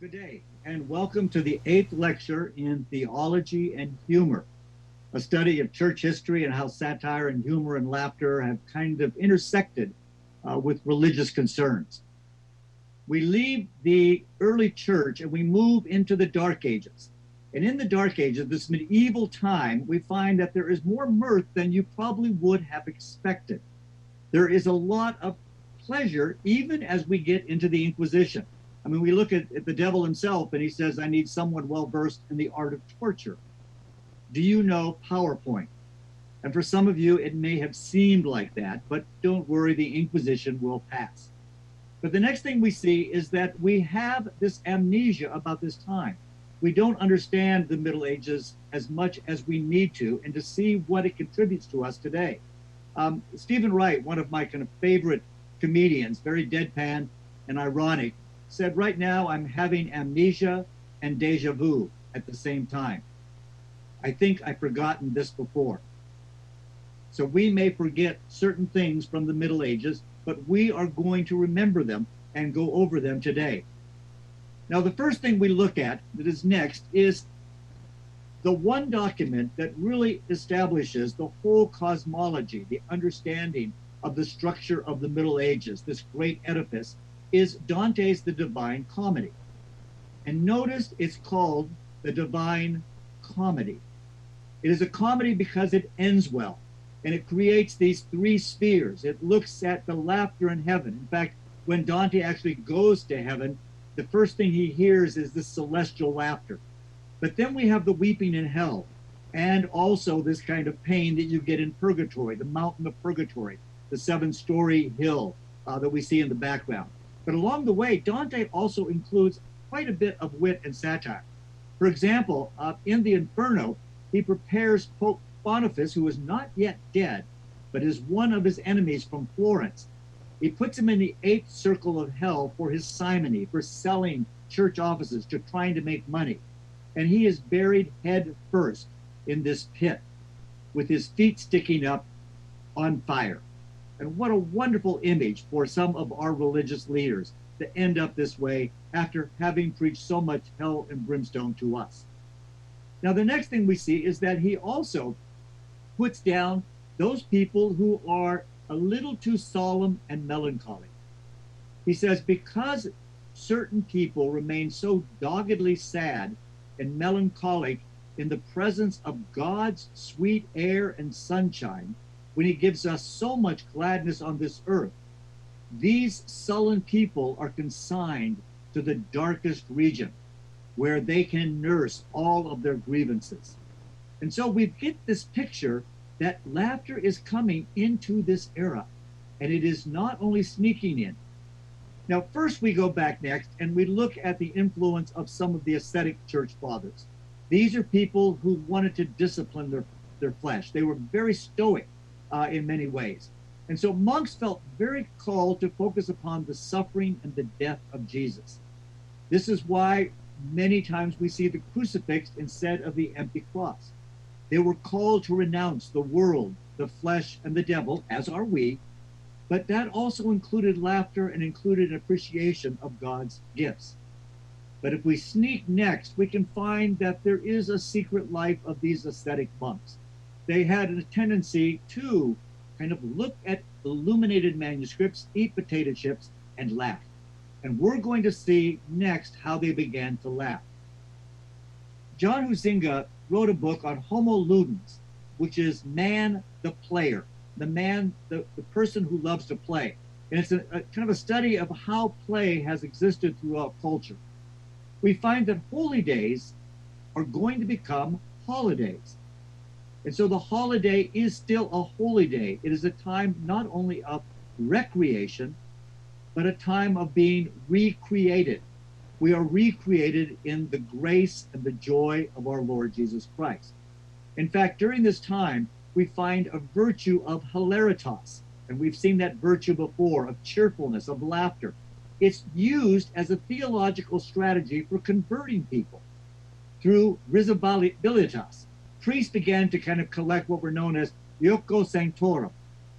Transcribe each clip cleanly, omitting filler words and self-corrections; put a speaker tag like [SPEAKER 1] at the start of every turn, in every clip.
[SPEAKER 1] Good day, and welcome to the eighth lecture in Theology and Humor, a study of church history and how satire and humor and laughter have kind of intersected with religious concerns. We leave the early church and we move into the Dark Ages. And in the Dark Ages, this medieval time, we find that there is more mirth than you probably would have expected. There is a lot of pleasure even as we get into the Inquisition. I mean, we look at the devil himself and he says, I need someone well versed in the art of torture. Do you know PowerPoint? And for some of you, it may have seemed like that, but don't worry, the Inquisition will pass. But the next thing we see is that we have this amnesia about this time. We don't understand the Middle Ages as much as we need to, and to see what it contributes to us today. Stephen Wright, one of my kind of favorite comedians, very deadpan and ironic, said, right now I'm having amnesia and deja vu at the same time. I think I've forgotten this before. So we may forget certain things from the Middle Ages, but we are going to remember them and go over them today. Now, the first thing we look at that is next is the one document that really establishes the whole cosmology, the understanding of the structure of the Middle Ages, this great edifice, is Dante's The Divine Comedy. And notice it's called The Divine Comedy. It is a comedy because it ends well, and it creates these three spheres. It looks at the laughter in heaven. In fact, when Dante actually goes to heaven, the first thing he hears is this celestial laughter. But then we have the weeping in hell, and also this kind of pain that you get in purgatory, the mountain of purgatory, the 7-story hill that we see in the background. But along the way, Dante also includes quite a bit of wit and satire. For example, in the Inferno, he prepares Pope Boniface, who is not yet dead, but is one of his enemies from Florence. He puts him in the 8th circle of hell for his simony, for selling church offices, to trying to make money. And he is buried head first in this pit with his feet sticking up on fire. And what a wonderful image for some of our religious leaders to end up this way after having preached so much hell and brimstone to us. Now, the next thing we see is that he also puts down those people who are a little too solemn and melancholy. He says, because certain people remain so doggedly sad and melancholic in the presence of God's sweet air and sunshine, when he gives us so much gladness on this earth, these sullen people are consigned to the darkest region where they can nurse all of their grievances. And so we get this picture that laughter is coming into this era, and it is not only sneaking in. Now, first we go back next and we look at the influence of some of the ascetic church fathers. These are people who wanted to discipline their flesh. They were very stoic in many ways. And so monks felt very called to focus upon the suffering and the death of Jesus. This is why many times we see the crucifix instead of the empty cross. They were called to renounce the world, the flesh, and the devil, as are we, but that also included laughter and included an appreciation of God's gifts. But if we sneak next, we can find that there is a secret life of these ascetic monks. They had a tendency to kind of look at illuminated manuscripts, eat potato chips, and laugh. And we're going to see next how they began to laugh. John Huizinga wrote a book on Homo Ludens, which is man the player, the man, the person who loves to play. And it's a kind of a study of how play has existed throughout culture. We find that holy days are going to become holidays. And so the holiday is still a holy day. It is a time not only of recreation, but a time of being recreated. We are recreated in the grace and the joy of our Lord Jesus Christ. In fact, during this time, we find a virtue of hilaritas, and we've seen that virtue before, of cheerfulness, of laughter. It's used as a theological strategy for converting people through risibilitas. Priests began to kind of collect what were known as Yoko Sanctorum,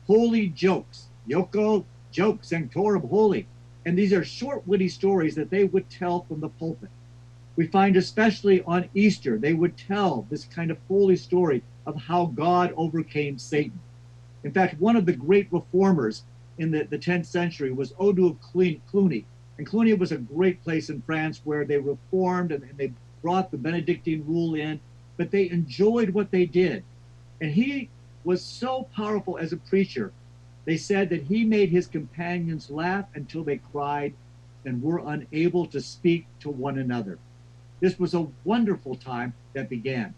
[SPEAKER 1] holy jokes. Yoko, joke, Sanctorum, holy. And these are short, witty stories that they would tell from the pulpit. We find especially on Easter, they would tell this kind of holy story of how God overcame Satan. In fact, one of the great reformers in the 10th century was Odo of Cluny. And Cluny was a great place in France where they reformed and they brought the Benedictine rule in, but they enjoyed what they did. And he was so powerful as a preacher, they said that he made his companions laugh until they cried and were unable to speak to one another. This was a wonderful time that began.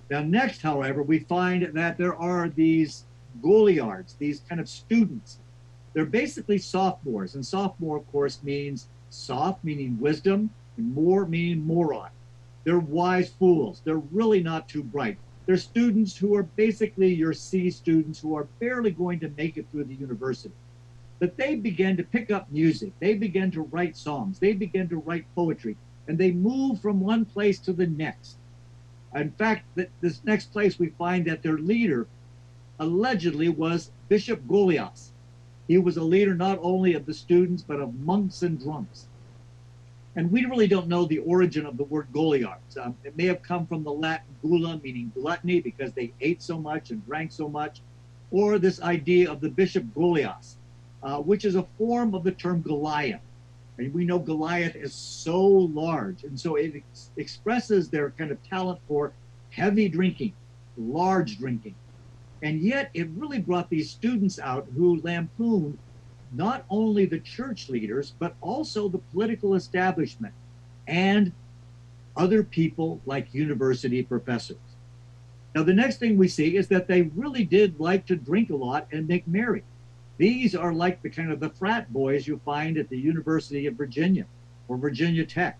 [SPEAKER 1] Now, next, however, we find that there are these Goliards, these kind of students. They're basically sophomores, and sophomore, of course, means soft, meaning wisdom, and more, meaning moron. They're wise fools. They're really not too bright. They're students who are basically your C students who are barely going to make it through the university. But they began to pick up music. They began to write songs. They began to write poetry. And they move from one place to the next. In fact, this next place we find that their leader allegedly was Bishop Goliath. He was a leader not only of the students, but of monks and drunks. And we really don't know the origin of the word Goliards. It may have come from the Latin gula, meaning gluttony, because they ate so much and drank so much, or this idea of the Bishop Goliath, which is a form of the term Goliath. And we know Goliath is so large, and so it expresses their kind of talent for heavy drinking, large drinking. And yet it really brought these students out who lampooned not only the church leaders, but also the political establishment and other people like university professors. Now, the next thing we see is that they really did like to drink a lot and make merry. These are like the kind of the frat boys you find at the University of Virginia or Virginia Tech.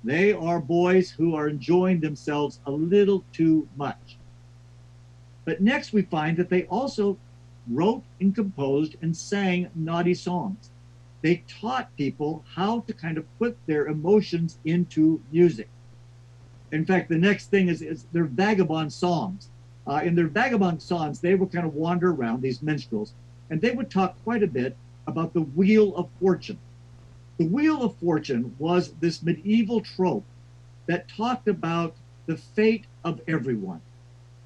[SPEAKER 1] They are boys who are enjoying themselves a little too much. But next we find that they also wrote and composed and sang naughty songs. They taught people how to kind of put their emotions into music. In fact, the next thing is their vagabond songs. In their vagabond songs, they would kind of wander around, these minstrels, and they would talk quite a bit about the Wheel of Fortune. The Wheel of Fortune was this medieval trope that talked about the fate of everyone.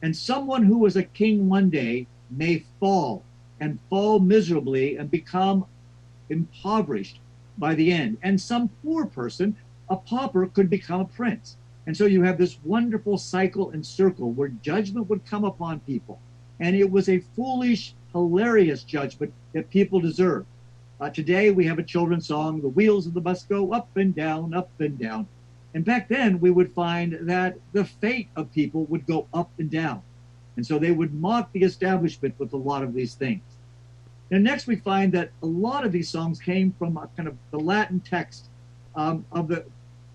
[SPEAKER 1] And someone who was a king one day may fall and fall miserably and become impoverished by the end. And some poor person, a pauper, could become a prince. And so you have this wonderful cycle and circle where judgment would come upon people. And it was a foolish, hilarious judgment that people deserved. Today we have a children's song, the wheels of the bus go up and down, up and down. And back then we would find that the fate of people would go up and down. And so they would mock the establishment with a lot of these things. And next we find that a lot of these songs came from a kind of the Latin text of the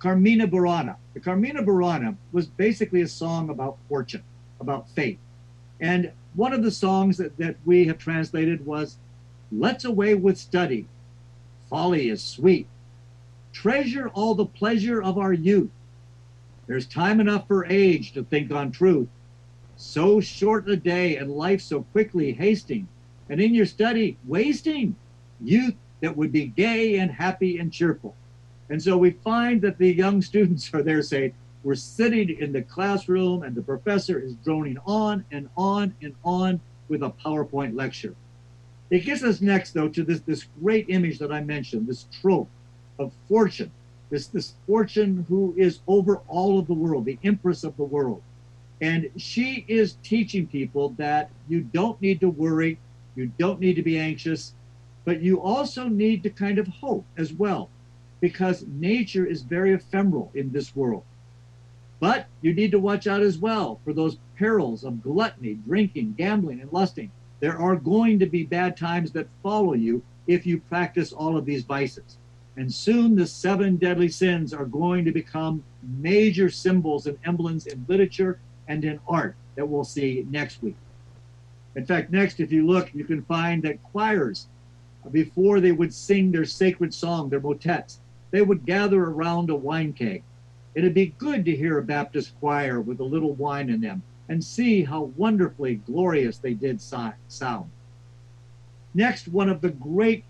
[SPEAKER 1] Carmina Burana. The Carmina Burana was basically a song about fortune, about fate. And one of the songs that we have translated was, "Let's away with study. Folly is sweet. Treasure all the pleasure of our youth. There's time enough for age to think on truth. So short a day and life so quickly hasting, and in your study wasting youth that would be gay and happy and cheerful." And so we find that the young students are there saying, we're sitting in the classroom and the professor is droning on and on and on with a PowerPoint lecture. It gets us next, though, to this great image that I mentioned, this trope of fortune, this fortune who is over all of the world, the empress of the world. And she is teaching people that you don't need to worry, you don't need to be anxious, but you also need to kind of hope as well, because nature is very ephemeral in this world. But you need to watch out as well for those perils of gluttony, drinking, gambling, and lusting. There are going to be bad times that follow you if you practice all of these vices. And soon the 7 deadly sins are going to become major symbols and emblems in literature and in art that we'll see next week. In fact, next, if you look, you can find that choirs, before they would sing their sacred song, their motets, they would gather around a wine keg. It'd be good to hear a Baptist choir with a little wine in them and see how wonderfully glorious they did sound. Next, one of the great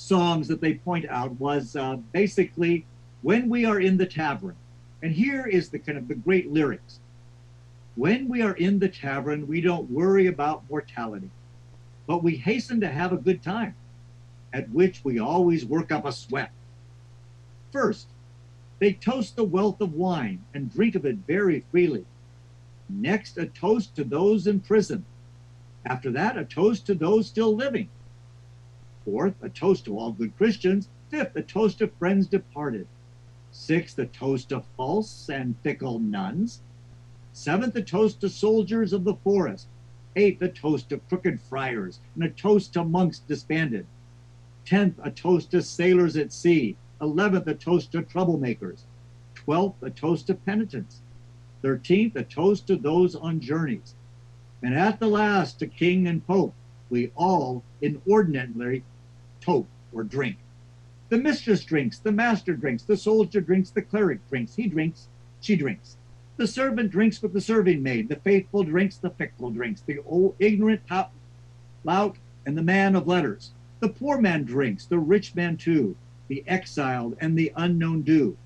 [SPEAKER 1] songs that they point out was basically when we are in the tavern. And here is the kind of the great lyrics. When we are in the tavern, we don't worry about mortality, but we hasten to have a good time, at which we always work up a sweat. First, they toast the wealth of wine and drink of it very freely. Next, a toast to those in prison. After that, a toast to those still living. Fourth, a toast to all good Christians. Fifth, a toast to friends departed. Sixth, a toast to false and fickle nuns. Seventh, a toast to soldiers of the forest. Eighth, a toast to crooked friars, and a toast to monks disbanded. 10th, a toast to sailors at sea. 11th, a toast to troublemakers. 12th, a toast to penitents. 13th, a toast to those on journeys. And at the last, to king and pope, we all inordinately tope or drink. The mistress drinks, the master drinks, the soldier drinks, the cleric drinks, he drinks, she drinks. The servant drinks with the serving maid, the faithful drinks, the fickle drinks, the old ignorant lout, and the man of letters. The poor man drinks, the rich man too, the exiled and the unknown do.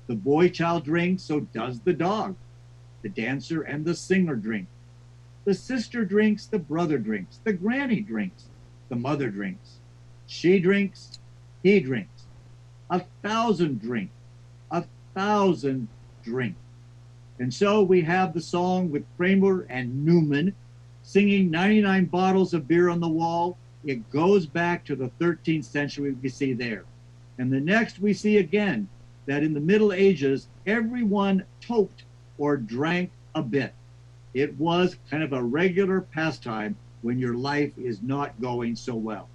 [SPEAKER 1] The boy child drinks, so does the dog. The dancer and the singer drink. The sister drinks, the brother drinks, the granny drinks, the mother drinks. She drinks, he drinks. 1,000 drink, 1,000 drink. And so we have the song with Kramer and Newman singing 99 bottles of beer on the wall. It goes back to the 13th century, we see there. And the next we see again that in the Middle Ages, everyone toped or drank a bit. It was kind of a regular pastime when your life is not going so well.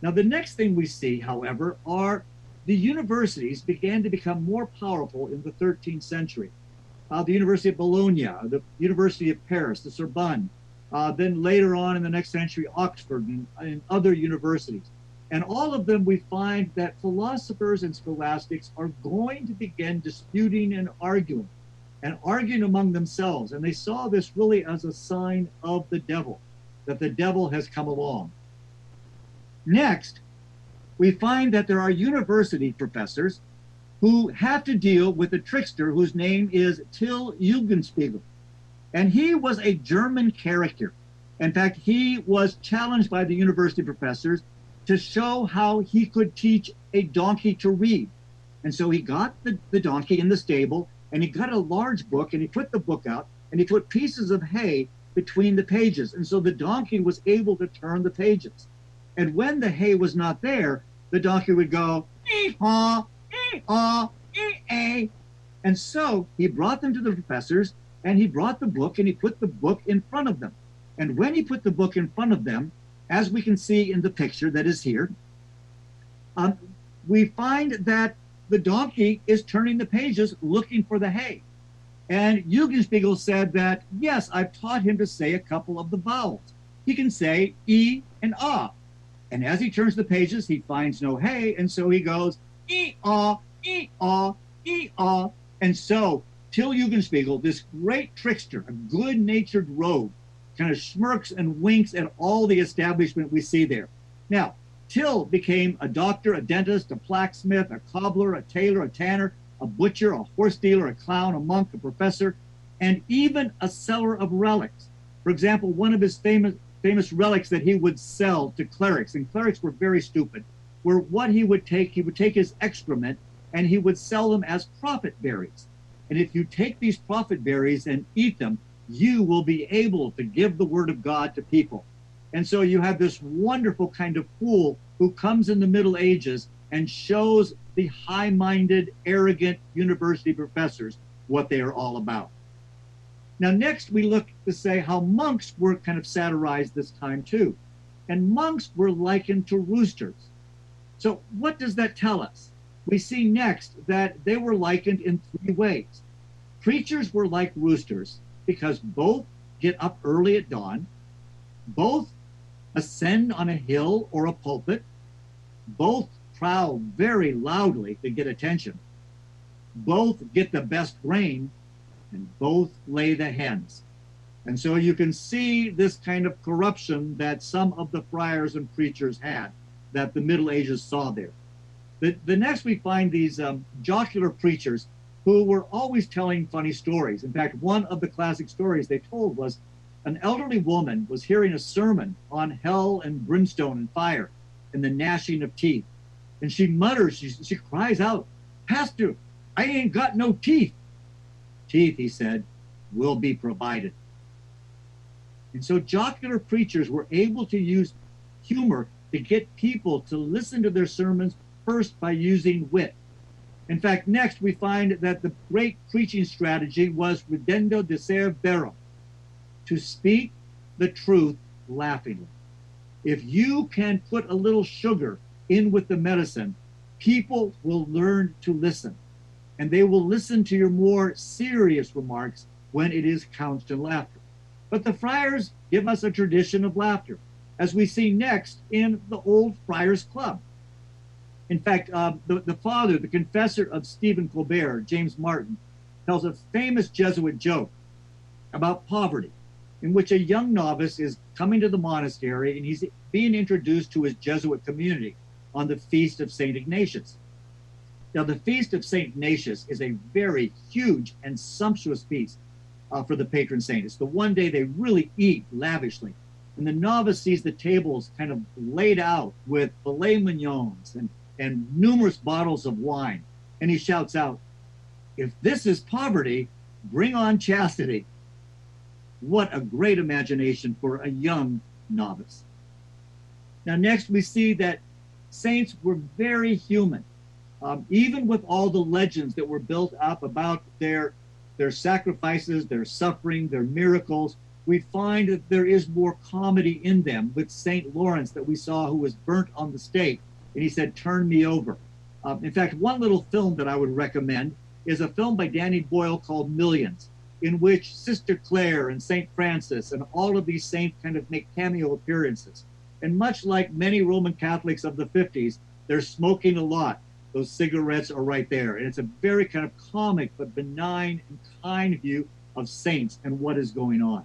[SPEAKER 1] Now, the next thing we see, however, are the universities began to become more powerful in the 13th century. The University of Bologna, the University of Paris, the Sorbonne, then later on in the next century, Oxford and other universities. And all of them, we find that philosophers and scholastics are going to begin disputing and arguing among themselves. And they saw this really as a sign of the devil, that the devil has come along. Next, we find that there are university professors who have to deal with a trickster whose name is Till Eulenspiegel. And he was a German character. In fact, he was challenged by the university professors to show how he could teach a donkey to read. And so he got the donkey in the stable, and he got a large book, and he put the book out, and he put pieces of hay between the pages. And so the donkey was able to turn the pages. And when the hay was not there, the donkey would go, ee-haw, ee-haw, ee-eh. And so he brought them to the professors, and he brought the book, and he put the book in front of them. And when he put the book in front of them, as we can see in the picture that is here, we find that the donkey is turning the pages looking for the hay. And Eulenspiegel said that, yes, I've taught him to say a couple of the vowels. He can say E and Ah. And as he turns the pages, he finds no hay, and so he goes E-ah, E-ah, E-ah. And so Till Eulenspiegel, this great trickster, a good-natured rogue, kind of smirks and winks at all the establishment we see there. Now, Till became a doctor, a dentist, a blacksmith, a cobbler, a tailor, a tanner, a butcher, a horse dealer, a clown, a monk, a professor, and even a seller of relics. For example, one of his famous relics that he would sell to clerics, and clerics were very stupid, were what he would take his excrement and he would sell them as profit berries. And if you take these profit berries and eat them, you will be able to give the word of God to people. And so you have this wonderful kind of fool who comes in the Middle Ages and shows the high-minded, arrogant university professors what they are all about. Now, next we look to say how monks were kind of satirized this time too. And monks were likened to roosters. So what does that tell us? We see next that they were likened in three ways. Preachers were like roosters because both get up early at dawn, both ascend on a hill or a pulpit, both crow very loudly to get attention, both get the best grain, and both lay the hens. And so you can see this kind of corruption that some of the friars and preachers had. that the Middle Ages saw there. The next we find these jocular preachers who were always telling funny stories. In fact, one of the classic stories they told was an elderly woman was hearing a sermon on hell and brimstone and fire and the gnashing of teeth. And she mutters, she cries out, "Pastor, I ain't got no teeth." "Teeth," he said, "will be provided." And so jocular preachers were able to use humor to get people to listen to their sermons first by using wit. In fact, next we find that the great preaching strategy was ridendo dicer vero, to speak the truth laughingly. If you can put a little sugar in with the medicine, people will learn to listen, and they will listen to your more serious remarks when it is couched in laughter. But the friars give us a tradition of laughter, as we see next in the old Friars Club. In fact, the father, the confessor of Stephen Colbert, James Martin, tells a famous Jesuit joke about poverty, in which a young novice is coming to the monastery and he's being introduced to his Jesuit community on the Feast of St. Ignatius. Now, the Feast of St. Ignatius is a very huge and sumptuous feast for the patron saint. It's the one day they really eat lavishly. And the novice sees the tables kind of laid out with filet mignons and numerous bottles of wine. And he shouts out, "If this is poverty, bring on chastity." What a great imagination for a young novice. Now, next we see that saints were very human. Even with all the legends that were built up about their sacrifices, their suffering, their miracles, we find that there is more comedy in them, with St. Lawrence that we saw, who was burnt on the stake, and he said, "Turn me over." In fact, one little film that I would recommend is a film by Danny Boyle called Millions, in which Sister Clare and St. Francis and all of these saints kind of make cameo appearances. And much like many Roman Catholics of the 50s, they're smoking a lot. Those cigarettes are right there. And it's a very kind of comic but benign and kind view of saints and what is going on.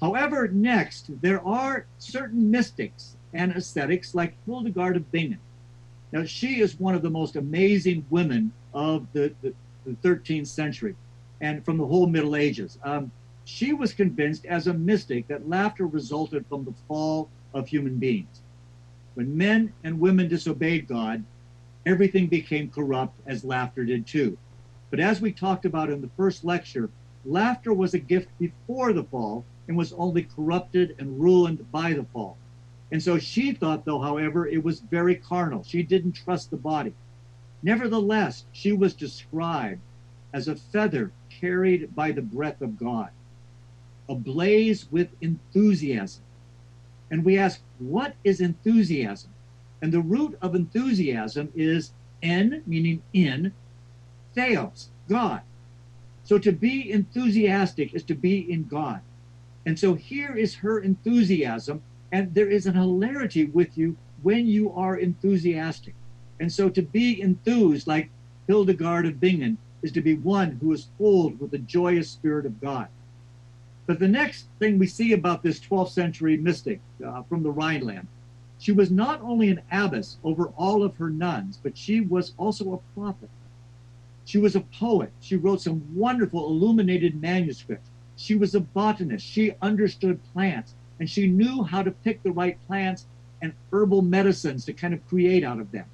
[SPEAKER 1] However, next, there are certain mystics and ascetics like Hildegard of Bingen. Now, she is one of the most amazing women of the 13th century and from the whole Middle Ages. She was convinced as a mystic that laughter resulted from the fall of human beings. When men and women disobeyed God, everything became corrupt, as laughter did too. But as we talked about in the first lecture, laughter was a gift before the fall and was only corrupted and ruined by the fall. And so she thought, though, however, it was very carnal. She didn't trust the body. Nevertheless, she was described as a feather carried by the breath of God, ablaze with enthusiasm. And we ask, what is enthusiasm? And the root of enthusiasm is en, meaning in, theos, God. So to be enthusiastic is to be in God. And so here is her enthusiasm, and there is an hilarity with you when you are enthusiastic. And so to be enthused, like Hildegard of Bingen, is to be one who is filled with the joyous spirit of God. But the next thing we see about this 12th century mystic from the Rhineland, she was not only an abbess over all of her nuns, but she was also a prophet. She was a poet. She wrote some wonderful illuminated manuscripts. She was a botanist. She understood plants, and she knew how to pick the right plants and herbal medicines to kind of create out of them.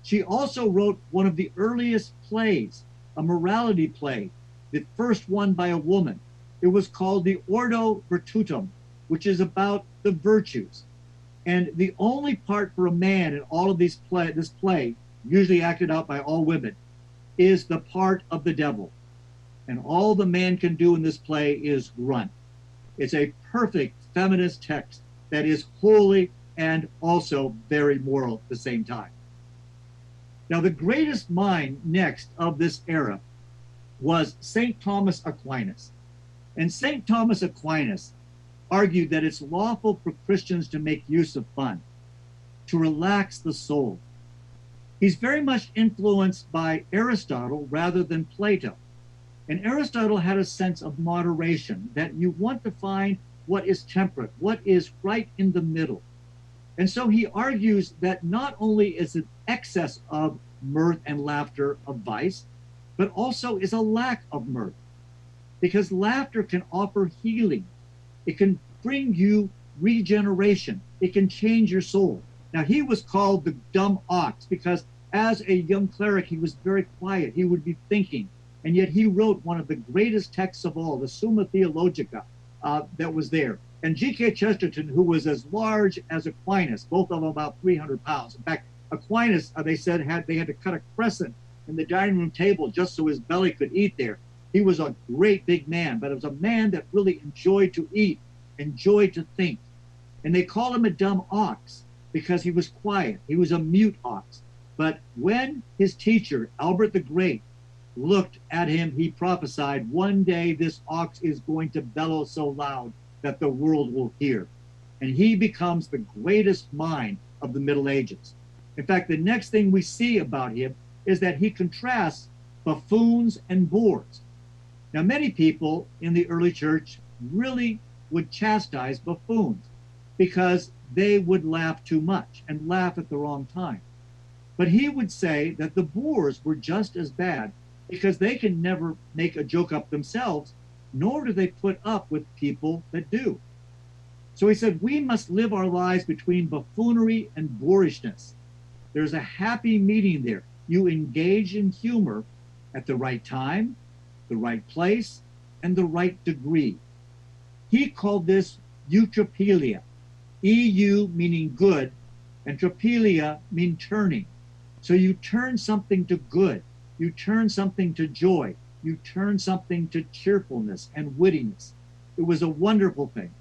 [SPEAKER 1] She also wrote one of the earliest plays, a morality play, the first one by a woman. It was called the Ordo Virtutum, which is about the virtues. And the only part for a man in all of this play, usually acted out by all women, is the part of the devil. And all the man can do in this play is grunt. It's a perfect feminist text that is holy and also very moral at the same time. Now, the greatest mind next of this era was St. Thomas Aquinas. And St. Thomas Aquinas argued that it's lawful for Christians to make use of fun, to relax the soul. He's very much influenced by Aristotle rather than Plato. And Aristotle had a sense of moderation, that you want to find what is temperate, what is right in the middle. And so he argues that not only is an excess of mirth and laughter a vice, but also is a lack of mirth. Because laughter can offer healing. It can bring you regeneration. It can change your soul. Now, he was called the dumb ox because as a young cleric, he was very quiet. He would be thinking. And yet he wrote one of the greatest texts of all, the Summa Theologica, that was there. And G.K. Chesterton, who was as large as Aquinas, both of them about 300 pounds. In fact, Aquinas, they said, they had to cut a crescent in the dining room table just so his belly could eat there. He was a great big man, but it was a man that really enjoyed to eat, enjoyed to think. And they called him a dumb ox because he was quiet. He was a mute ox. But when his teacher, Albert the Great, looked at him, he prophesied, one day this ox is going to bellow so loud that the world will hear. And he becomes the greatest mind of the Middle Ages. In fact, the next thing we see about him is that he contrasts buffoons and bores. Now, many people in the early church really would chastise buffoons because they would laugh too much and laugh at the wrong time. But he would say that the bores were just as bad because they can never make a joke up themselves, nor do they put up with people that do. So he said, we must live our lives between buffoonery and boorishness. There's a happy medium there. You engage in humor at the right time, the right place, and the right degree. He called this eutropelia. EU meaning good, and tropelia mean turning. So you turn something to good, you turn something to joy, you turn something to cheerfulness and wittiness. It was a wonderful thing.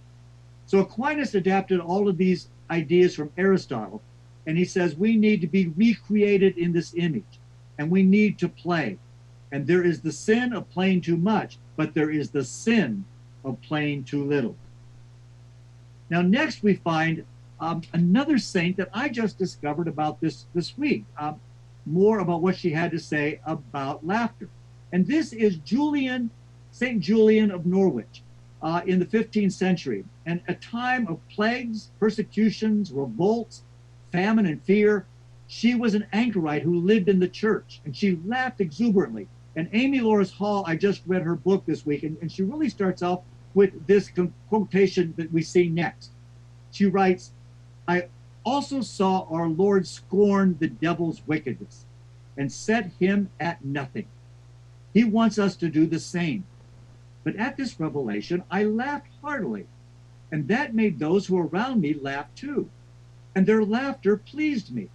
[SPEAKER 1] So Aquinas adapted all of these ideas from Aristotle, and he says we need to be recreated in this image, and we need to play. And there is the sin of playing too much, but there is the sin of playing too little. Now, next we find another saint that I just discovered about this week, more about what she had to say about laughter. And this is St. Julian of Norwich in the 15th century. And a time of plagues, persecutions, revolts, famine, and fear. She was an anchorite who lived in the church, and she laughed exuberantly. And Amy Loris Hall, I just read her book this week, and she really starts off with this quotation that we see next. She writes, I also saw our Lord scorn the devil's wickedness and set him at nothing. He wants us to do the same. But at this revelation, I laughed heartily, and that made those who were around me laugh too. And their laughter pleased me.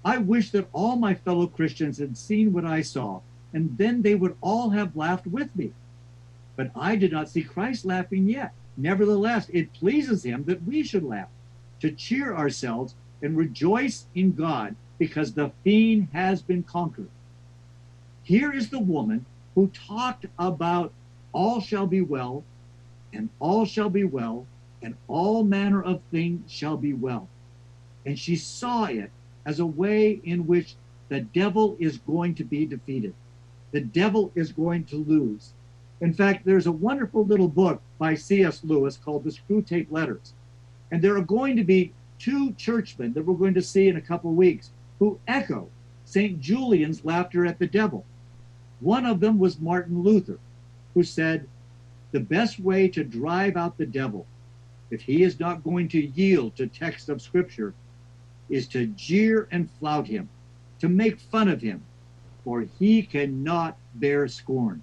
[SPEAKER 1] I wish that all my fellow Christians had seen what I saw, and then they would all have laughed with me. But I did not see Christ laughing yet. Nevertheless, it pleases him that we should laugh, to cheer ourselves and rejoice in God, because the fiend has been conquered. Here is the woman who talked about all shall be well, and all shall be well, and all manner of things shall be well. And she saw it as a way in which the devil is going to be defeated. The devil is going to lose. In fact, there's a wonderful little book by C.S. Lewis called The Screwtape Letters. And there are going to be two churchmen that we're going to see in a couple of weeks who echo St. Julian's laughter at the devil. One of them was Martin Luther, who said, the best way to drive out the devil, if he is not going to yield to text of Scripture, is to jeer and flout him, to make fun of him, for he cannot bear scorn.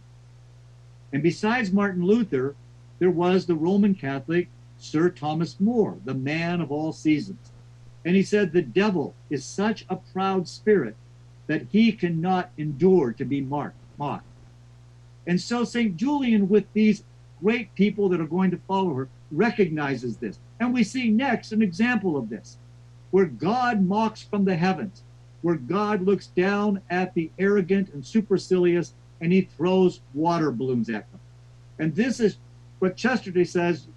[SPEAKER 1] And besides Martin Luther, there was the Roman Catholic Sir Thomas More, the man of all seasons. And he said the devil is such a proud spirit that he cannot endure to be mocked. And so St. Julian, with these great people that are going to follow her, recognizes this. And we see next an example of this, where God mocks from the heavens, where God looks down at the arrogant and supercilious, and he throws water balloons at them. And this is what Chesterton says,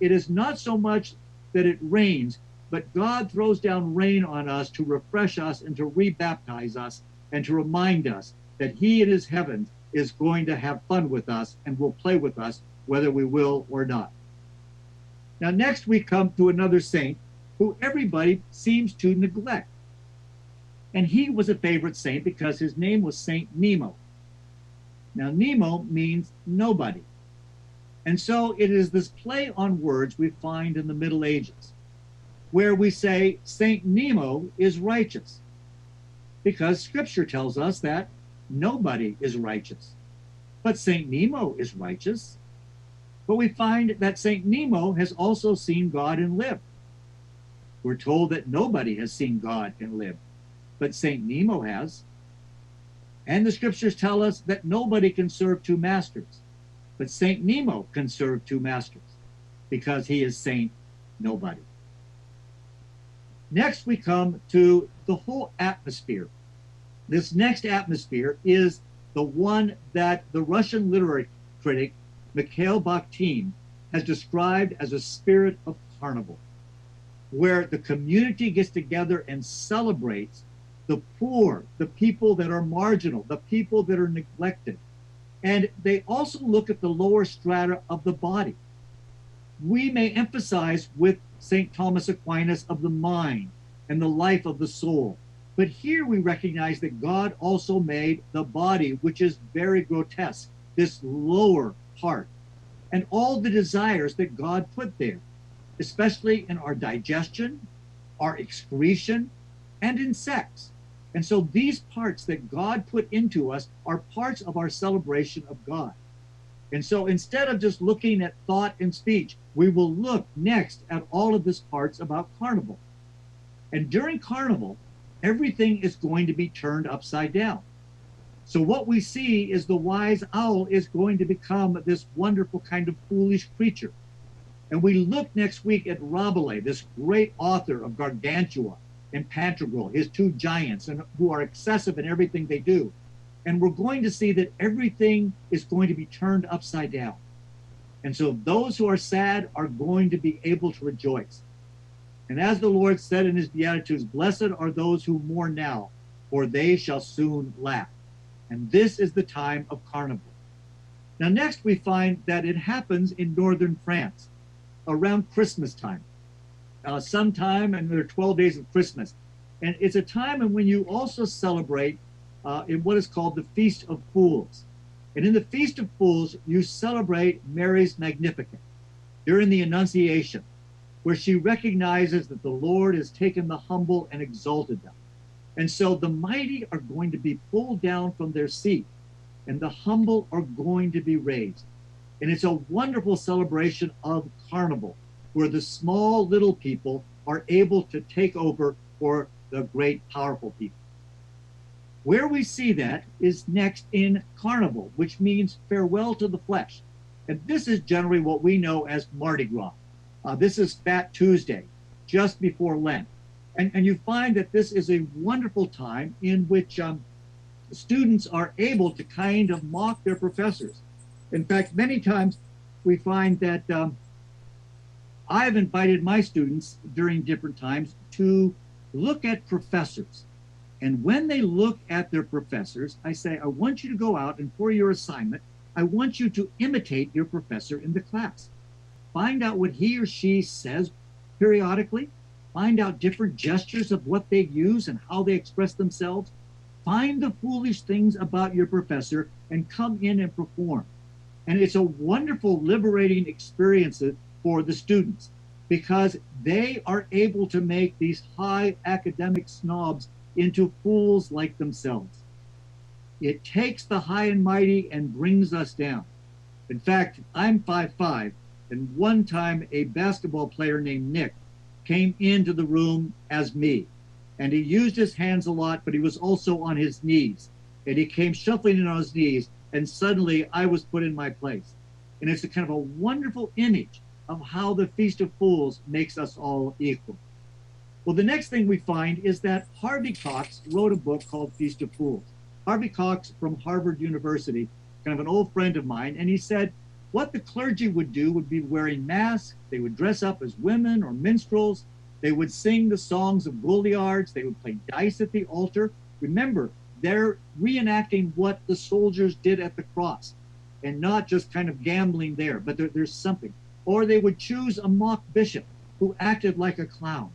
[SPEAKER 1] it is not so much that it rains, but God throws down rain on us to refresh us and to rebaptize us and to remind us that he in his heavens is going to have fun with us and will play with us whether we will or not. Now next we come to another saint who everybody seems to neglect. And he was a favorite saint because his name was Saint Nemo. Now, Nemo means nobody. And so it is this play on words we find in the Middle Ages, where we say Saint Nemo is righteous, because scripture tells us that nobody is righteous. But Saint Nemo is righteous. But we find that Saint Nemo has also seen God and lived. We're told that nobody has seen God and lived, but Saint Nemo has. And the scriptures tell us that nobody can serve two masters, but Saint Nemo can serve two masters because he is Saint Nobody. Next, we come to the whole atmosphere. This next atmosphere is the one that the Russian literary critic Mikhail Bakhtin has described as a spirit of carnival, where the community gets together and celebrates the poor, the people that are marginal, the people that are neglected. And they also look at the lower strata of the body. We may emphasize with St. Thomas Aquinas of the mind and the life of the soul. But here we recognize that God also made the body, which is very grotesque, this lower part, and all the desires that God put there, especially in our digestion, our excretion, and in sex. And so these parts that God put into us are parts of our celebration of God. And so instead of just looking at thought and speech, we will look next at all of these parts about carnival. And during carnival, everything is going to be turned upside down. So what we see is the wise owl is going to become this wonderful kind of foolish creature. And we look next week at Rabelais, this great author of Gargantua and Pantagruel, his two giants, and who are excessive in everything they do. And we're going to see that everything is going to be turned upside down. And so those who are sad are going to be able to rejoice. And as the Lord said in his Beatitudes, blessed are those who mourn now, for they shall soon laugh. And this is the time of carnival. Now, next we find that it happens in northern France around Christmas time, sometime in the 12 days of Christmas. And it's a time in when you also celebrate in what is called the Feast of Fools. And in the Feast of Fools, you celebrate Mary's Magnificat during the Annunciation, where she recognizes that the Lord has taken the humble and exalted them. And so the mighty are going to be pulled down from their seat, and the humble are going to be raised. And it's a wonderful celebration of carnival, where the small little people are able to take over for the great powerful people. Where we see that is next in carnival, which means farewell to the flesh. And this is generally what we know as Mardi Gras. This is Fat Tuesday, just before Lent. And you find that this is a wonderful time in which students are able to kind of mock their professors. In fact, many times we find that I've invited my students during different times to look at professors. And when they look at their professors, I say, I want you to go out and for your assignment, I want you to imitate your professor in the class. Find out what he or she says periodically. Find out different gestures of what they use and how they express themselves. Find the foolish things about your professor and come in and perform. And it's a wonderful, liberating experience for the students because they are able to make these high academic snobs into fools like themselves. It takes the high and mighty and brings us down. In fact, I'm 5'5", and one time a basketball player named Nick came into the room as me. And he used his hands a lot, but he was also on his knees. And he came shuffling in on his knees, and suddenly I was put in my place. And it's a kind of a wonderful image of how the Feast of Fools makes us all equal. Well, the next thing we find is that Harvey Cox wrote a book called Feast of Fools. Harvey Cox from Harvard University, kind of an old friend of mine, and he said what the clergy would do would be wearing masks, they would dress up as women or minstrels, they would sing the songs of Goliards, they would play dice at the altar. Remember, they're reenacting what the soldiers did at the cross and not just kind of gambling there, but there's something. Or they would choose a mock bishop who acted like a clown.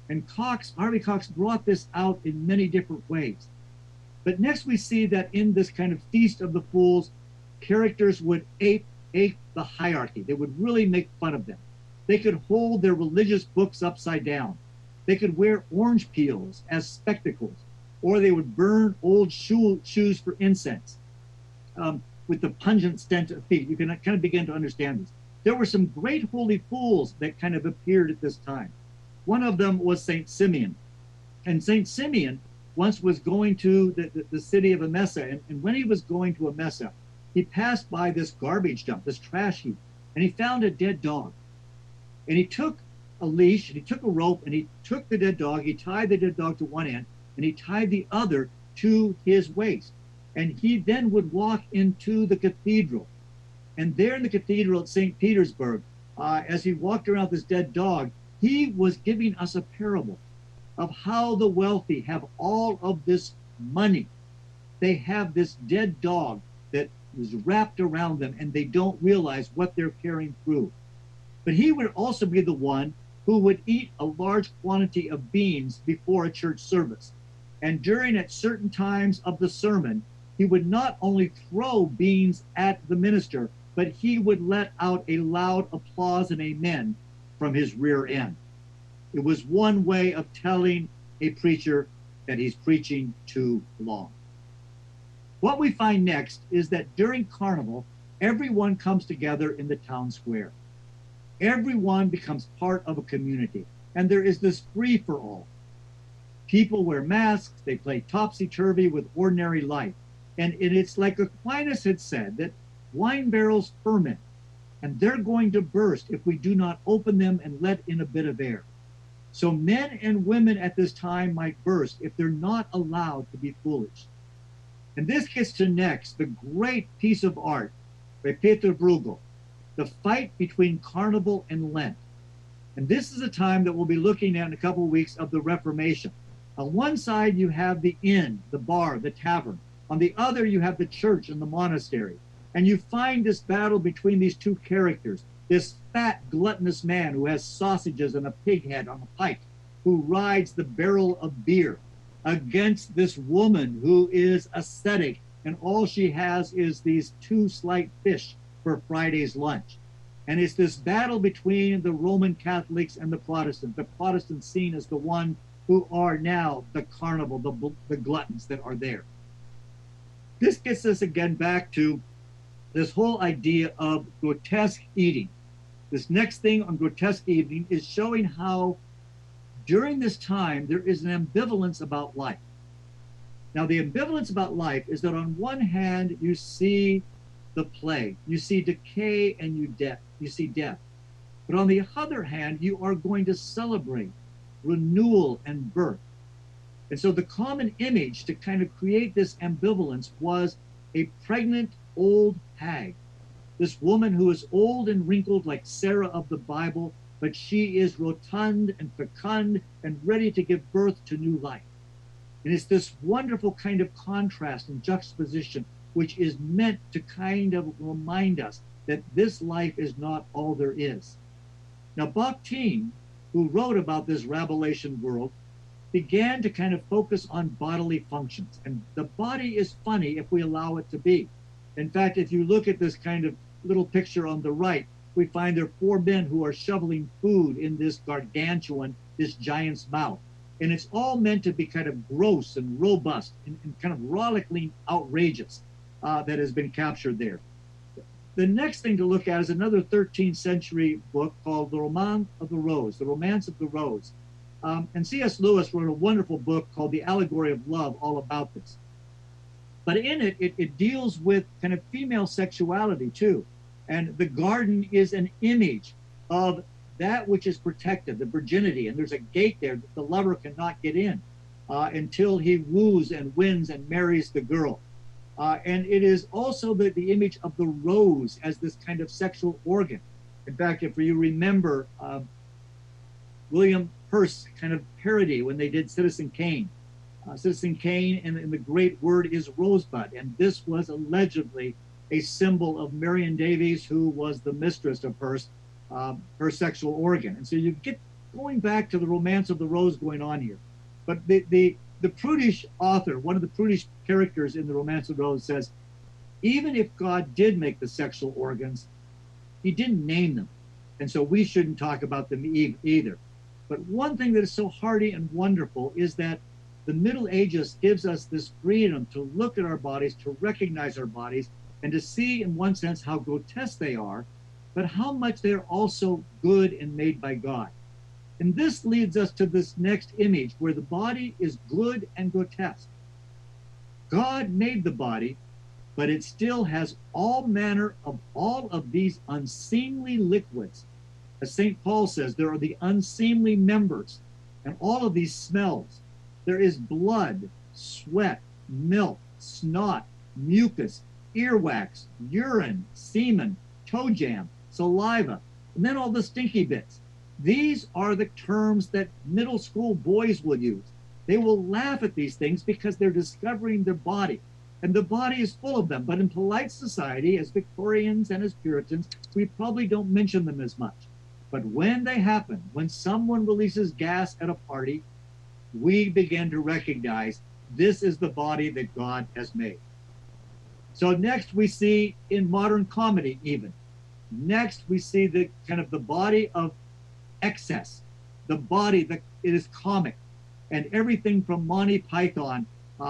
[SPEAKER 1] And Harvey Cox brought this out in many different ways. But next we see that in this kind of Feast of the Fools, characters would ape the hierarchy. They would really make fun of them. They could hold their religious books upside down. They could wear orange peels as spectacles, or they would burn old shoes for incense with the pungent stench of feet. You can kind of begin to understand this. There were some great holy fools that kind of appeared at this time. One of them was St. Simeon. And St. Simeon once was going to the city of Emesa. And when he was going to Emesa, he passed by this garbage dump, this trash heap, and he found a dead dog. And he took a leash, and he took a rope, and he took the dead dog, he tied the dead dog to one end, and he tied the other to his waist. And he then would walk into the cathedral. And there in the cathedral at St. Petersburg, as he walked around this dead dog, he was giving us a parable of how the wealthy have all of this money. They have this dead dog that is wrapped around them, and they don't realize what they're carrying through. But he would also be the one who would eat a large quantity of beans before a church service. And during at certain times of the sermon, he would not only throw beans at the minister, but he would let out a loud applause and amen from his rear end. It was one way of telling a preacher that he's preaching too long. What we find next is that during Carnival, everyone comes together in the town square. Everyone becomes part of a community, and there is this free-for-all. People wear masks, they play topsy-turvy with ordinary life. And it's like Aquinas had said, that wine barrels ferment, and they're going to burst if we do not open them and let in a bit of air. So men and women at this time might burst if they're not allowed to be foolish. And this gets to next, the great piece of art by Peter Bruegel, the fight between Carnival and Lent. And this is a time that we'll be looking at in a couple of weeks of the Reformation. On one side, you have the inn, the bar, the tavern. On the other, you have the church and the monastery. And you find this battle between these two characters, this fat, gluttonous man who has sausages and a pig head on a pike, who rides the barrel of beer, against this woman who is ascetic, and all she has is these 2 slight fish for Friday's lunch. And it's this battle between the Roman Catholics and the Protestants seen as the one who are now the carnival, the gluttons that are there. This gets us again back to this whole idea of grotesque eating. This next thing on grotesque eating is showing how during this time there is an ambivalence about life. Now, the ambivalence about life is that on one hand you see the plague, you see decay, and you see death. But on the other hand, you are going to celebrate renewal and birth. And so the common image to kind of create this ambivalence was a pregnant old hag. This woman who is old and wrinkled like Sarah of the Bible, but she is rotund and fecund and ready to give birth to new life. And it's this wonderful kind of contrast and juxtaposition which is meant to kind of remind us that this life is not all there is. Now, Bakhtin, who wrote about this Rabelaisian world, began to kind of focus on bodily functions. And the body is funny if we allow it to be. In fact, if you look at this kind of little picture on the right, we find there are 4 men who are shoveling food in this gargantuan, this giant's mouth. And it's all meant to be kind of gross and robust and kind of rollickingly outrageous that has been captured there. The next thing to look at is another 13th century book called The Romance of the Rose, The Romance of the Rose. And C.S. Lewis wrote a wonderful book called The Allegory of Love, all about this. But in it, it deals with kind of female sexuality too. And the garden is an image of that which is protected, the virginity. And there's a gate there that the lover cannot get in until he woos and wins and marries the girl. And it is also the image of the rose as this kind of sexual organ. In fact, if you remember William Hearst's kind of parody when they did Citizen Kane. Citizen Kane and the great word is rosebud. And this was allegedly a symbol of Marion Davies, who was the mistress of Hearst, her sexual organ. And so you get going back to the romance of the rose going on here. But the prudish author, one of the prudish characters in the Romance of the Rose, says, even if God did make the sexual organs, he didn't name them. And so we shouldn't talk about them either. But one thing that is so hearty and wonderful is that the Middle Ages gives us this freedom to look at our bodies, to recognize our bodies, and to see, in one sense, how grotesque they are, but how much they're also good and made by God. And this leads us to this next image where the body is good and grotesque. God made the body, but it still has all manner of all of these unseemly liquids. As St. Paul says, there are the unseemly members and all of these smells. There is blood, sweat, milk, snot, mucus, earwax, urine, semen, toe jam, saliva, and then all the stinky bits. These are the terms that middle school boys will use. They will laugh at these things because they're discovering their body. And the body is full of them. But in polite society, as Victorians and as Puritans, we probably don't mention them as much. But when they happen, when someone releases gas at a party, we begin to recognize this is the body that God has made. So next we see in modern comedy even. Next we see the kind of the body of excess, the body that it is comic, and everything from Monty Python,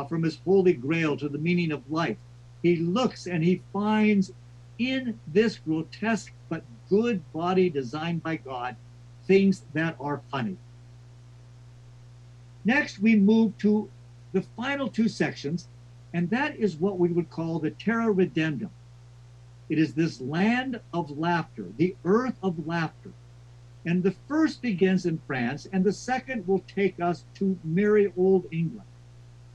[SPEAKER 1] from his Holy Grail to the meaning of life. He looks and he finds in this grotesque but good body designed by God things that are funny. Next, we move to the final two sections, and that is what we would call the Terra Redemptum. It is this land of laughter, the earth of laughter. And the first begins in France, and the second will take us to merry old England.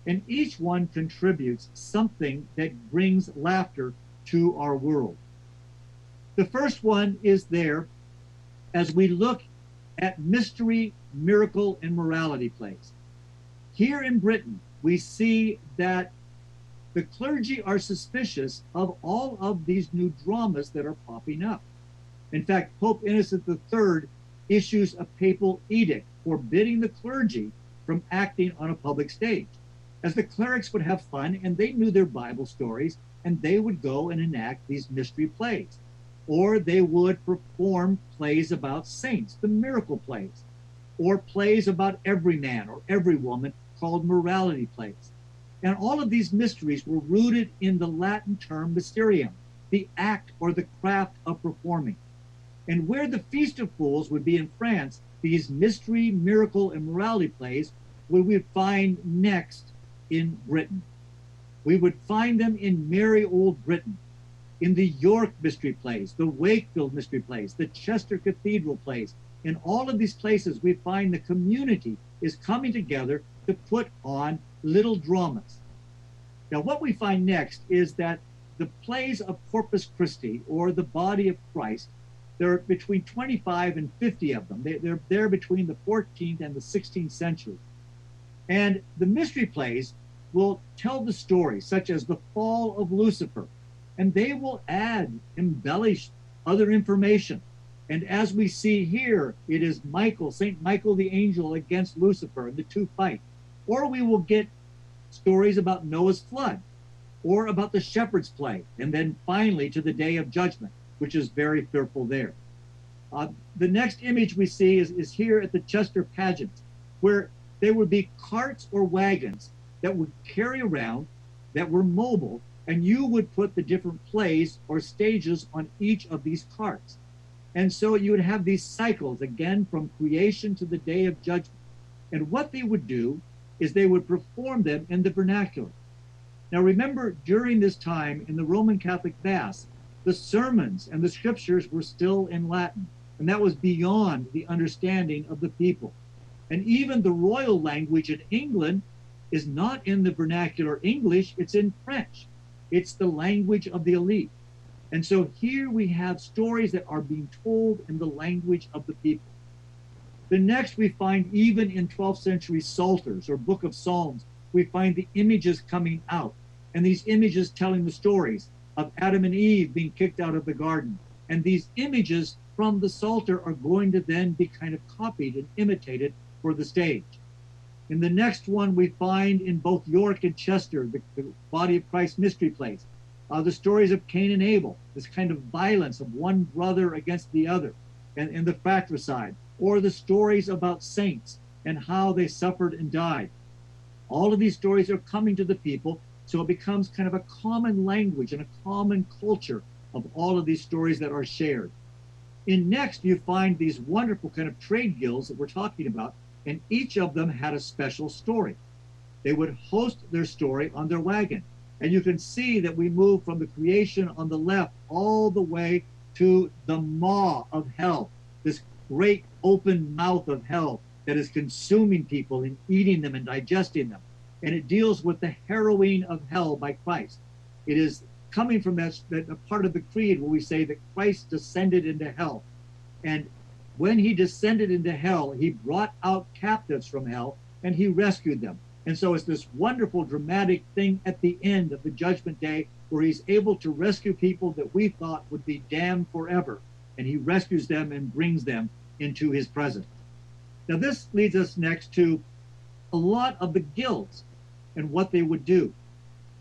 [SPEAKER 1] And each one contributes something that brings laughter to our world. The first one is there as we look at mystery, miracle, and morality plays. Here in Britain, we see that the clergy are suspicious of all of these new dramas that are popping up. In fact, Pope Innocent III issues a papal edict forbidding the clergy from acting on a public stage, as the clerics would have fun and they knew their Bible stories and they would go and enact these mystery plays. Or they would perform plays about saints, the miracle plays, or plays about every man or every woman called morality plays. And all of these mysteries were rooted in the Latin term mysterium, the act or the craft of performing. And where the Feast of Fools would be in France, these mystery, miracle, and morality plays we would find next in Britain. We would find them in merry old Britain, in the York mystery plays, the Wakefield mystery plays, the Chester Cathedral plays. In all of these places, we find the community is coming together to put on little dramas. Now, what we find next is that the plays of Corpus Christi, or the body of Christ, there are between 25 and 50 of them. They're there between the 14th and the 16th century. And the mystery plays will tell the story, such as the fall of Lucifer, and they will add, embellish other information. And as we see here, it is Michael, St. Michael the angel against Lucifer, and the two fight. Or we will get stories about Noah's flood, or about the shepherd's play, and then finally to the day of judgment, which is very fearful there. The next image we see is here at the Chester pageant, where there would be carts or wagons that would carry around, that were mobile, and you would put the different plays or stages on each of these carts. And so you would have these cycles, again, from creation to the day of judgment. And what they would do is they would perform them in the vernacular. Now remember, during this time in the Roman Catholic Mass, the sermons and the scriptures were still in Latin, and that was beyond the understanding of the people. And even the royal language in England is not in the vernacular English, it's in French. It's the language of the elite. And so here we have stories that are being told in the language of the people. The next we find even in 12th century Psalters or Book of Psalms, we find the images coming out, and these images telling the stories of Adam and Eve being kicked out of the garden, And these images from the Psalter are going to then be kind of copied and imitated for the stage. In the next one, we find in both York and Chester, the Body of Christ mystery plays, the stories of Cain and Abel, this kind of violence of one brother against the other, and the fratricide, or the stories about saints and how they suffered and died. All of these stories are coming to the people, so it becomes kind of a common language and a common culture of all of these stories that are shared. In next, you find these wonderful kind of trade guilds that we're talking about, and each of them had a special story. They would host their story on their wagon. And you can see that we move from the creation on the left all the way to the maw of hell, this great open mouth of hell that is consuming people and eating them and digesting them. And it deals with the harrowing of hell by Christ. It is coming from that part of the creed where we say that Christ descended into hell. And when he descended into hell, he brought out captives from hell and he rescued them. And so it's this wonderful dramatic thing at the end of the judgment day where he's able to rescue people that we thought would be damned forever. And he rescues them and brings them into his presence. Now this leads us next to a lot of the guilds and what they would do.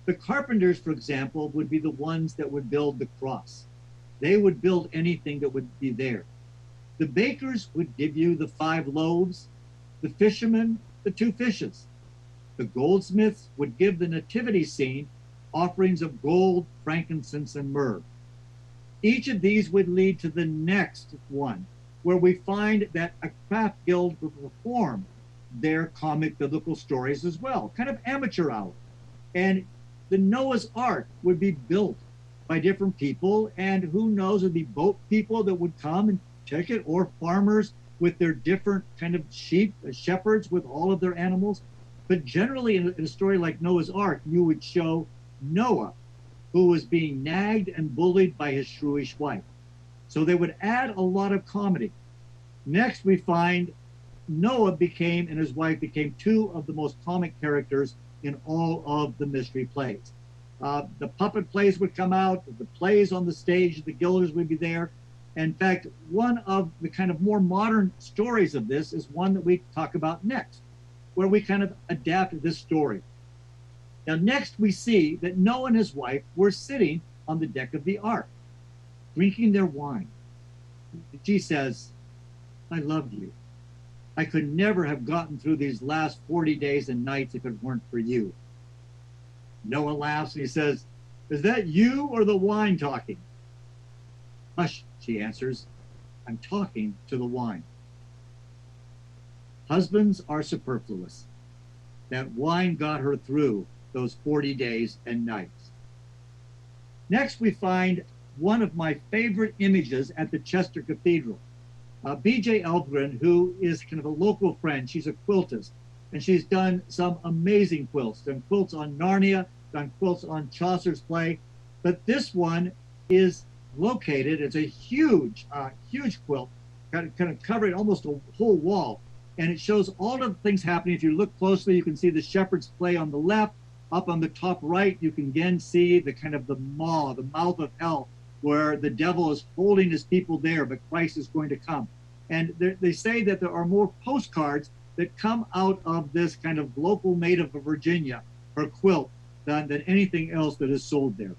[SPEAKER 1] The carpenters, for example, would be the ones that would build the cross. They would build anything that would be there. The bakers would give you the 5 loaves, the fishermen, the 2 fishes. The goldsmiths would give the nativity scene offerings of gold, frankincense, and myrrh. Each of these would lead to the next one, where we find that a craft guild would perform their comic biblical stories as well, kind of amateur hour. And the Noah's Ark would be built by different people, and who knows, it'd be boat people that would come and check it, or farmers with their different kind of sheep, shepherds with all of their animals. But generally, in a story like Noah's Ark, you would show Noah, who was being nagged and bullied by his shrewish wife. So they would add a lot of comedy. Next, we find Noah became, and his wife became, 2 of the most comic characters in all of the mystery plays. The puppet plays would come out, the plays on the stage, the guilders would be there. In fact, one of the kind of more modern stories of this is one that we talk about next, where we kind of adapt this story. Now, next we see that Noah and his wife were sitting on the deck of the ark, drinking their wine. She says, "I loved you. I could never have gotten through these last 40 days and nights if it weren't for you." Noah laughs and he says, "Is that you or the wine talking?" "Hush," she answers, "I'm talking to the wine." Husbands are superfluous. That wine got her through those 40 days and nights. Next, we find one of my favorite images at the Chester Cathedral. B.J. Elgren, who is kind of a local friend, she's a quiltist, and she's done some amazing quilts, done quilts on Narnia, done quilts on Chaucer's play, but this one is located, it's a huge quilt, kind of covering almost a whole wall, and it shows all of the things happening. If you look closely, you can see the shepherd's play on the left. Up on the top right, you can again see the kind of the maw, the mouth of hell, where the devil is holding his people there, but Christ is going to come. And they say that there are more postcards that come out of this kind of local native of Virginia, her quilt, than anything else that is sold there.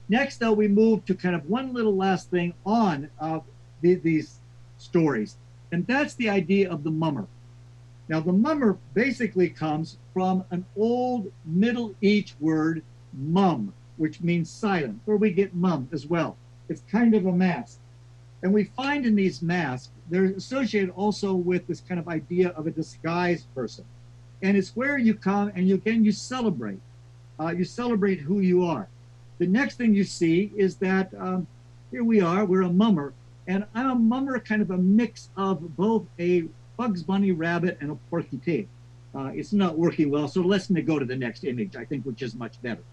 [SPEAKER 1] Next, though, we move to kind of one little last thing on these stories, and that's the idea of the mummer. Now, the mummer basically comes from an old Middle East word, mum, which means silent, where we get mum as well. It's kind of a mask. And we find in these masks, they're associated also with this kind of idea of a disguised person. And it's where you come and you celebrate. You celebrate who you are. The next thing you see is that here we are, we're a mummer. And I'm a mummer, kind of a mix of both a Bugs Bunny rabbit and a Porky Pig. It's not working well, so let's go to the next image, I think, which is much better.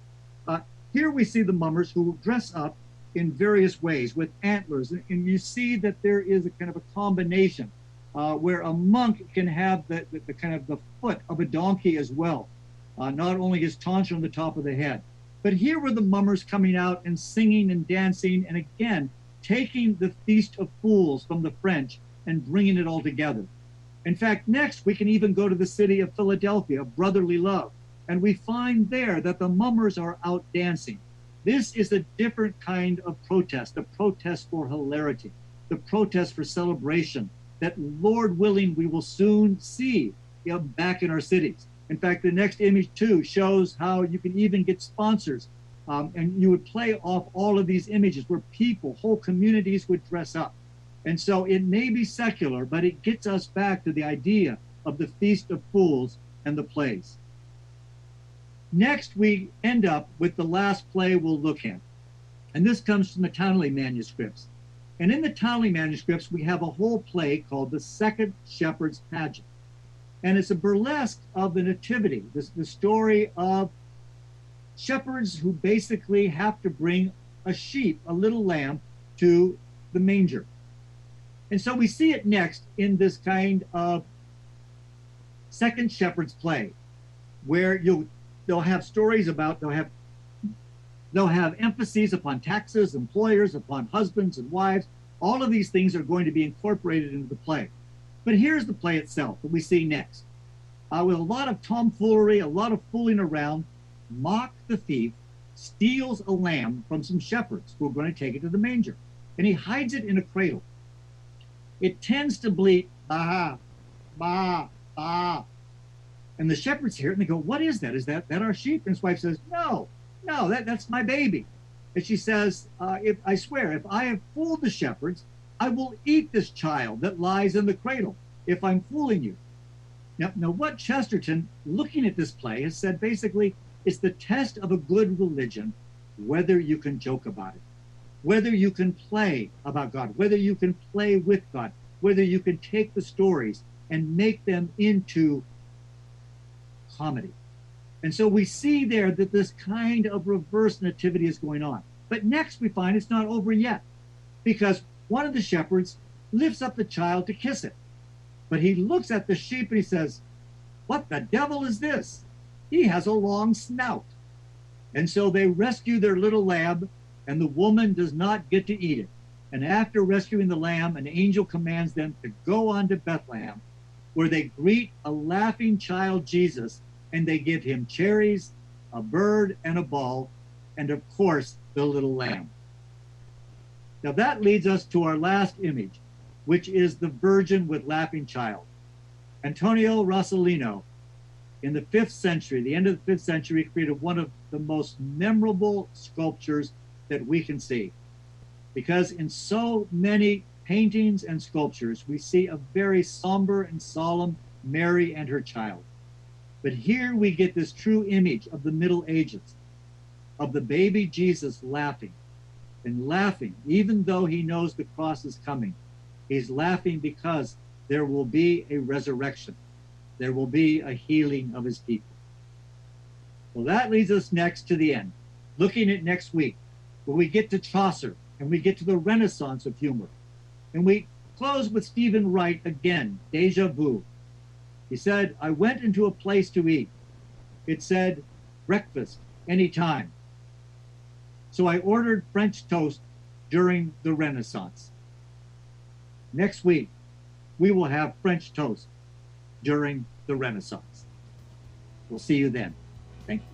[SPEAKER 1] Here we see the mummers who dress up in various ways with antlers, and you see that there is a kind of a combination where a monk can have the kind of the foot of a donkey as well, not only his tonsure on the top of the head. But here were the mummers coming out and singing and dancing, and again, taking the Feast of Fools from the French and bringing it all together. In fact, next we can even go to the city of Philadelphia, brotherly love, and we find there that the mummers are out dancing. This is a different kind of protest, the protest for hilarity, the protest for celebration that, Lord willing, we will soon see back in our cities. In fact, the next image too shows how you can even get sponsors, and you would play off all of these images where people, whole communities would dress up. And so it may be secular, but it gets us back to the idea of the Feast of Fools and the plays. Next, we end up with the last play we'll look at. And this comes from the Townley manuscripts. And in the Townley manuscripts, we have a whole play called The Second Shepherd's Pageant. And it's a burlesque of the Nativity, the story of shepherds who basically have to bring a sheep, a little lamb, to the manger. And so we see it next in this kind of second shepherd's play, where they'll have stories about, they'll have emphases upon taxes, employers, upon husbands and wives. All of these things are going to be incorporated into the play. But here's the play itself that we see next. With a lot of tomfoolery, a lot of fooling around, Mock the thief steals a lamb from some shepherds who are going to take it to the manger. And he hides it in a cradle. It tends to bleat, bah, bah, bah. And the shepherds hear it and they go, what is that? Is that our sheep? And his wife says, no, that's my baby. And she says, I swear, if I have fooled the shepherds, I will eat this child that lies in the cradle if I'm fooling you. Now what Chesterton, looking at this play, has said basically, it's the test of a good religion, whether you can joke about it, whether you can play about God, whether you can play with God, whether you can take the stories and make them into comedy. And so we see there that this kind of reverse nativity is going on. But next we find it's not over yet, because one of the shepherds lifts up the child to kiss it. But he looks at the sheep and he says, what the devil is this? He has a long snout. And so they rescue their little lamb, and the woman does not get to eat it. And after rescuing the lamb, an angel commands them to go on to Bethlehem, where they greet a laughing child Jesus, and they give him cherries, a bird, and a ball, and of course, the little lamb. Now that leads us to our last image, which is the Virgin with laughing child. Antonio Rossellino, in the 5th century, the end of the 5th century, created one of the most memorable sculptures that we can see. Because in so many paintings and sculptures, we see a very somber and solemn Mary and her child. But here we get this true image of the Middle Ages, of the baby Jesus laughing, and laughing, even though he knows the cross is coming. He's laughing because there will be a resurrection. There will be a healing of his people. Well, that leads us next to the end, looking at next week, where we get to Chaucer and we get to the Renaissance of humor. And we close with Stephen Wright again, deja vu. He said, I went into a place to eat. It said, breakfast, anytime. So I ordered French toast during the Renaissance. Next week, we will have French toast during the Renaissance. We'll see you then. Thank you.